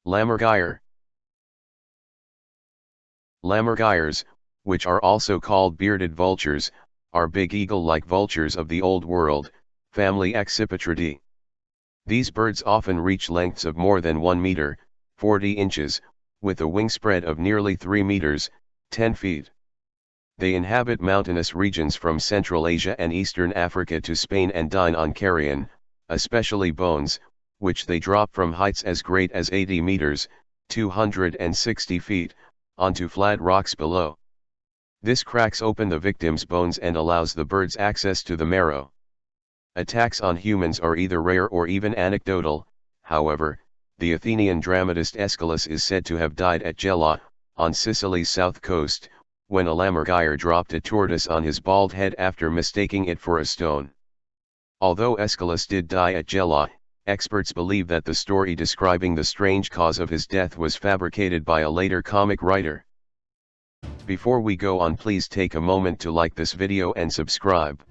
Lammergeier. Lammergeiers, which are also called bearded vultures, are big eagle-like vultures of the Old World, family Accipitridae. These birds often reach lengths of more than 1 meter, 40 inches, with a wingspread of nearly 3 meters, 10 feet. They inhabit mountainous regions from Central Asia and Eastern Africa to Spain and dine on carrion, especially bones, which they drop from heights as great as 80 meters, 260 feet, onto flat rocks below. This cracks open the victim's bones and allows the birds access to the marrow. Attacks on humans are either rare or even anecdotal. However, the Athenian dramatist Aeschylus is said to have died at Gela, on Sicily's south coast, when a lammergeier dropped a tortoise on his bald head after mistaking it for a stone. Although Aeschylus did die at Gela, experts believe that the story describing the strange cause of his death was fabricated by a later comic writer. Before we go on, please take a moment to like this video and subscribe.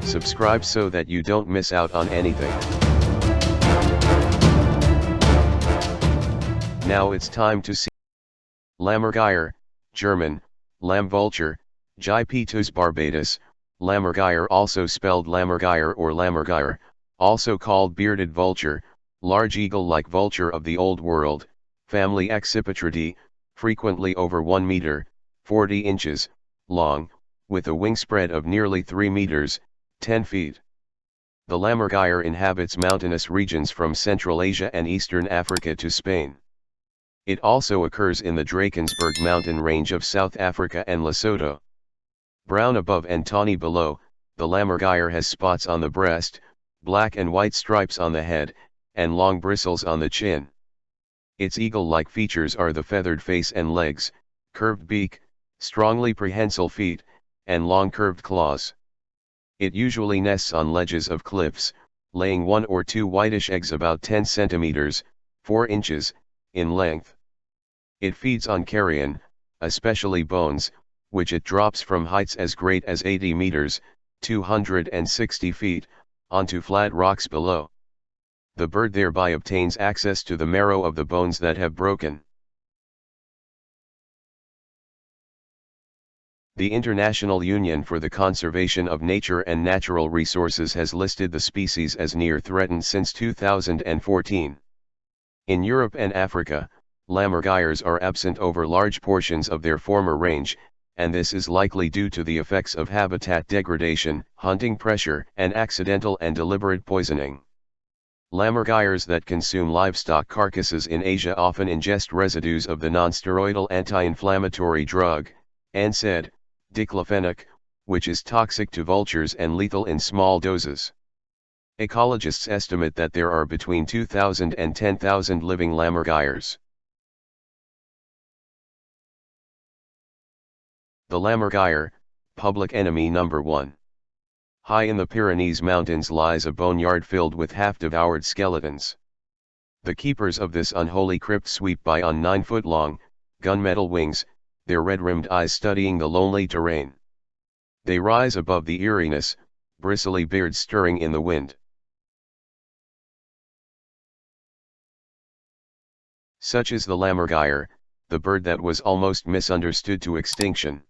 Subscribe so that you don't miss out on anything. Now it's time to see Lammergeier, German, Lammvulture, Gypaetus barbatus, Lammergeier, also spelled Lammergeier or Lammergeier, also called bearded vulture, large eagle-like vulture of the Old World, family Accipitridae, frequently over 1 meter, 40 inches, long, with a wingspread of nearly 3 meters, 10 feet. The Lammergeier inhabits mountainous regions from Central Asia and Eastern Africa to Spain. It also occurs in the Drakensberg mountain range of South Africa and Lesotho. Brown above and tawny below, the Lammergeier has spots on the breast, black and white stripes on the head, and long bristles on the chin. Its eagle-like features are the feathered face and legs, curved beak, strongly prehensile feet, and long curved claws. It usually nests on ledges of cliffs, laying 1 or 2 whitish eggs about 10 centimeters, 4 inches, in length. It feeds on carrion, especially bones, which it drops from heights as great as 80 meters, 260 feet, onto flat rocks below. The bird thereby obtains access to the marrow of the bones that have broken. The International Union for the Conservation of Nature and Natural Resources has listed the species as near threatened since 2014. In Europe and Africa, Lammergeiers are absent over large portions of their former range, and this is likely due to the effects of habitat degradation, hunting pressure, and accidental and deliberate poisoning. Lammergeiers that consume livestock carcasses in Asia often ingest residues of the nonsteroidal anti-inflammatory drug, NSAID, diclofenac, which is toxic to vultures and lethal in small doses. Ecologists estimate that there are between 2,000 and 10,000 living Lammergeiers. The Lammergeier, public enemy number 1. High in the Pyrenees mountains lies a boneyard filled with half-devoured skeletons. The keepers of this unholy crypt sweep by on 9-foot-long, gunmetal wings, their red-rimmed eyes studying the lonely terrain. They rise above the eeriness, bristly beards stirring in the wind. Such is the Lammergeier, the bird that was almost misunderstood to extinction.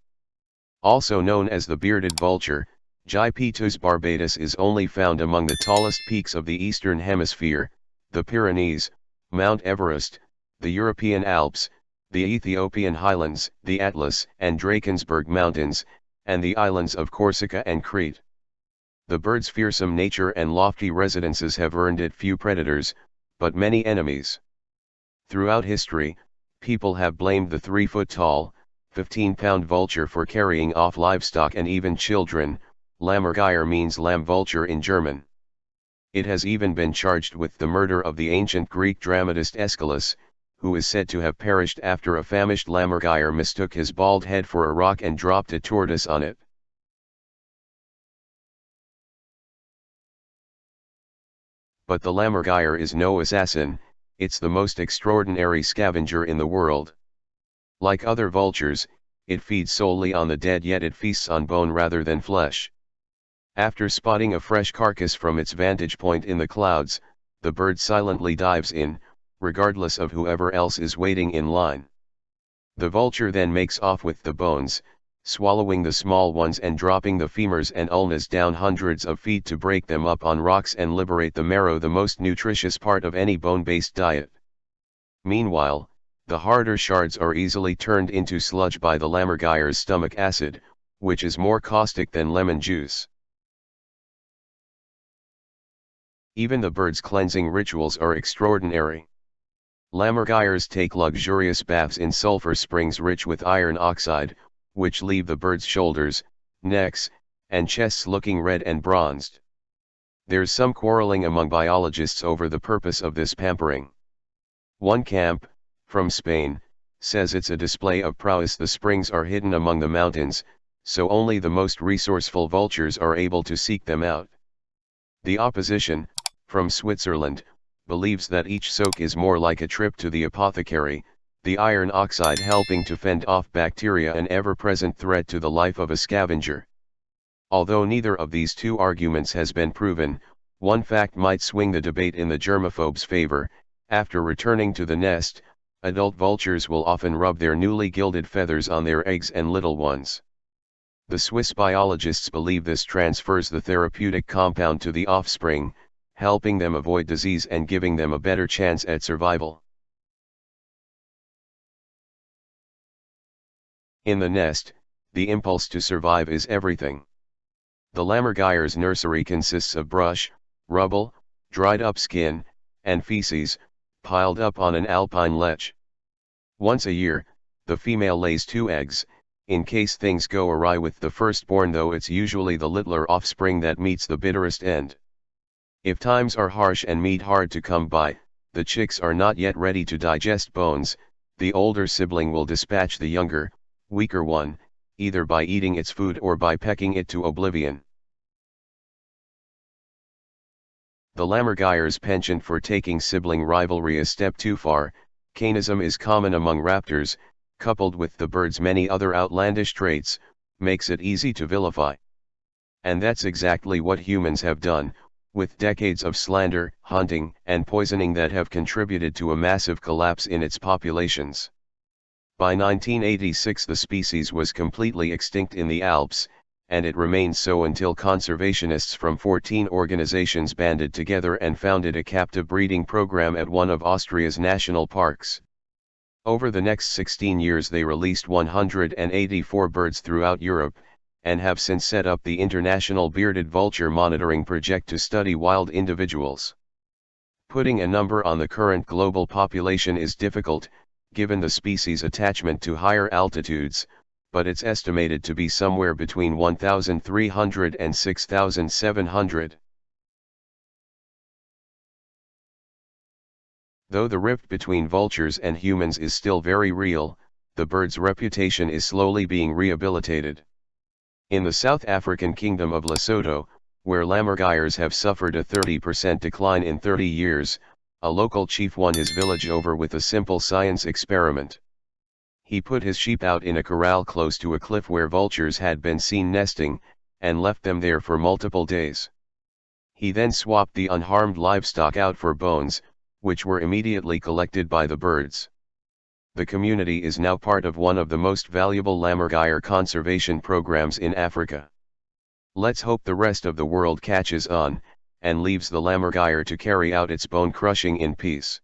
Also known as the bearded vulture, Gypaetus barbatus is only found among the tallest peaks of the Eastern Hemisphere, the Pyrenees, Mount Everest, the European Alps, the Ethiopian Highlands, the Atlas and Drakensberg Mountains, and the islands of Corsica and Crete. The bird's fearsome nature and lofty residences have earned it few predators, but many enemies. Throughout history, people have blamed the 3-foot-tall, 15-pound vulture for carrying off livestock and even children. Lammergeier means lamb vulture in German. It has even been charged with the murder of the ancient Greek dramatist Aeschylus, who is said to have perished after a famished Lammergeier mistook his bald head for a rock and dropped a tortoise on it. But the Lammergeier is no assassin, it's the most extraordinary scavenger in the world. Like other vultures, it feeds solely on the dead, yet it feasts on bone rather than flesh. After spotting a fresh carcass from its vantage point in the clouds, the bird silently dives in, regardless of whoever else is waiting in line. The vulture then makes off with the bones, swallowing the small ones and dropping the femurs and ulnas down hundreds of feet to break them up on rocks and liberate the marrow, the most nutritious part of any bone-based diet. Meanwhile, the harder shards are easily turned into sludge by the lammergeier's stomach acid, which is more caustic than lemon juice. Even the bird's cleansing rituals are extraordinary. Lammergeiers take luxurious baths in sulfur springs rich with iron oxide, which leave the bird's shoulders, necks, and chests looking red and bronzed. There's some quarreling among biologists over the purpose of this pampering. One camp, from Spain, says it's a display of prowess. The springs are hidden among the mountains, so only the most resourceful vultures are able to seek them out. The opposition, from Switzerland, believes that each soak is more like a trip to the apothecary, the iron oxide helping to fend off bacteria, an ever-present threat to the life of a scavenger. Although neither of these two arguments has been proven, one fact might swing the debate in the germaphobe's favor. After returning to the nest, adult vultures will often rub their newly gilded feathers on their eggs and little ones. The Swiss biologists believe this transfers the therapeutic compound to the offspring, helping them avoid disease and giving them a better chance at survival. In the nest, the impulse to survive is everything. The lammergeier's nursery consists of brush, rubble, dried up skin, and feces, piled up on an alpine ledge. Once a year, the female lays 2 eggs, in case things go awry with the firstborn, though it's usually the littler offspring that meets the bitterest end. If times are harsh and meat hard to come by, the chicks are not yet ready to digest bones, the older sibling will dispatch the younger, weaker one, either by eating its food or by pecking it to oblivion. The lammergeier's penchant for taking sibling rivalry a step too far, canism, is common among raptors, coupled with the bird's many other outlandish traits, makes it easy to vilify. And that's exactly what humans have done, with decades of slander, hunting, and poisoning that have contributed to a massive collapse in its populations. By 1986 the species was completely extinct in the Alps, and it remained so until conservationists from 14 organizations banded together and founded a captive breeding program at one of Austria's national parks. Over the next 16 years they released 184 birds throughout Europe, and have since set up the International Bearded Vulture Monitoring Project to study wild individuals. Putting a number on the current global population is difficult, given the species' attachment to higher altitudes, but it's estimated to be somewhere between 1,300 and 6,700. Though the rift between vultures and humans is still very real, the bird's reputation is slowly being rehabilitated. In the South African kingdom of Lesotho, where lammergeiers have suffered a 30% decline in 30 years, a local chief won his village over with a simple science experiment. He put his sheep out in a corral close to a cliff where vultures had been seen nesting, and left them there for multiple days. He then swapped the unharmed livestock out for bones, which were immediately collected by the birds. The community is now part of one of the most valuable lammergeier conservation programs in Africa. Let's hope the rest of the world catches on, and leaves the lammergeier to carry out its bone crushing in peace.